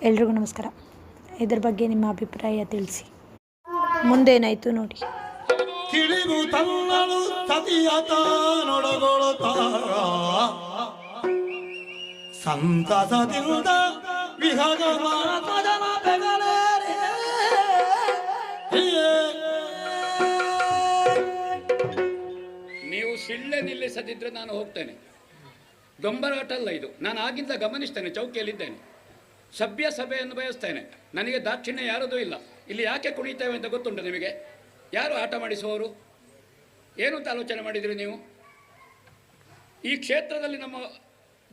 ಎಲ್ರಿಗೂ ನಮಸ್ಕಾರ. ಇದ್ರ ಬಗ್ಗೆ ನಿಮ್ಮ ಅಭಿಪ್ರಾಯ ತಿಳಿಸಿ. ಮುಂದೇನಾಯಿತು ನೋಡಿ. ತಿಳಿದು ತನ್ನಳು ಸತಿಯತ ನೊಡಗೊಳ್ಳುತ್ತಾರ ಸಂತಸದಿಂದ ವಿಹಗ ಮಾತಜನ ಬೆಗಲೇರೆ. ನೀವು ಸಿಳ್ಳೆ ನಿಲ್ಲಿಸದಿದ್ರೆ ನಾನು ಹೋಗ್ತೇನೆ. ದೊಂಬರಾಟ ಅಲ್ಲ ಇದು. ನಾನು ಆಗಿಂದ ಗಮನಿಸ್ತೇನೆ, ಚೌಕಿಯಲ್ಲಿದ್ದೇನೆ. ಸಭ್ಯ ಸಭೆಯನ್ನು ಬಯಸ್ತೇನೆ. ನನಗೆ ದಾಕ್ಷಿಣ್ಯ ಯಾರದೂ ಇಲ್ಲ. ಇಲ್ಲಿ ಯಾಕೆ ಕುಣಿತೇವೆ ಅಂತ ಗೊತ್ತುಂಟು ನಿಮಗೆ? ಯಾರು ಆಟ ಮಾಡಿಸುವವರು? ಏನು ಅಂತ ಆಲೋಚನೆ ಮಾಡಿದಿರಿ ನೀವು? ಈ ಕ್ಷೇತ್ರದಲ್ಲಿ ನಮ್ಮ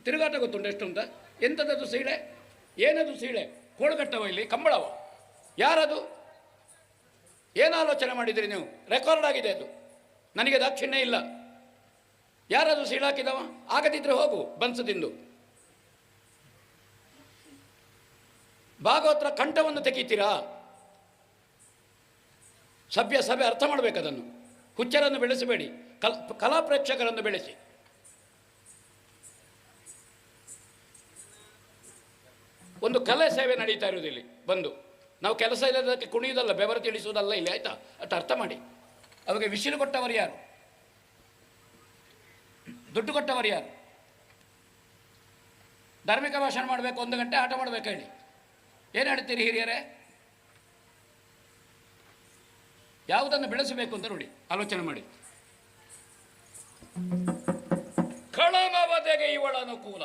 ತಿರುಗಾಟ ಗೊತ್ತುಂಟು ಎಷ್ಟು ಅಂತ? ಎಂಥದ್ದು ಸೀಳೆ? ಏನದು ಸೀಳೆ? ಕೋಳುಗಟ್ಟವ ಇಲ್ಲಿ ಕಂಬಳವ? ಯಾರದು? ಏನು ಆಲೋಚನೆ ಮಾಡಿದಿರಿ ನೀವು? ರೆಕಾರ್ಡ್ ಆಗಿದೆ ಅದು. ನನಗೆ ದಾಕ್ಷಿಣ್ಯ ಇಲ್ಲ. ಯಾರದು ಸೀಳಾಕಿದವ? ಆಗದಿದ್ರೆ ಹೋಗು ಬನ್ಸದಿಂದು. ಭಾಗವತರ ಕಂಠವನ್ನು ತೆಗೀತೀರಾ? ಸಭ್ಯ ಸಭೆ ಅರ್ಥ ಮಾಡಬೇಕು ಅದನ್ನು. ಹುಚ್ಚರನ್ನು ಬೆಳೆಸಬೇಡಿ, ಕಲಾ ಪ್ರೇಕ್ಷಕರನ್ನು ಬೆಳೆಸಿ. ಒಂದು ಕಲೆ ಸೇವೆ ನಡೀತಾ ಇರೋದು ಇಲ್ಲಿ ಬಂದು. ನಾವು ಕೆಲಸ ಇಲ್ಲದಕ್ಕೆ ಕುಣಿಯುವುದಲ್ಲ, ಬೆವರು ತಿಳಿಸುವುದಲ್ಲ ಇಲ್ಲಿ, ಆಯ್ತಾ? ಅಷ್ಟು ಅರ್ಥ ಮಾಡಿ. ಅವಾಗ ವಿಸಿಲು ಕೊಟ್ಟವರು ಯಾರು? ದುಡ್ಡು ಕೊಟ್ಟವರು ಯಾರು? ಧಾರ್ಮಿಕ ಭಾಷಣ ಮಾಡಬೇಕು, 1 ಗಂಟೆ ಆಟ ಮಾಡಬೇಕು ಹೇಳಿ. ಏನು ಹೇಳ್ತೀರಿ ಹಿರಿಯರೇ? ಯಾವುದನ್ನು ಬೆಳೆಸಬೇಕು ಅಂತ ನೋಡಿ, ಆಲೋಚನೆ ಮಾಡಿ. ಕಳಮವದೆಗೆ ಇವಳ ಅನುಕೂಲ.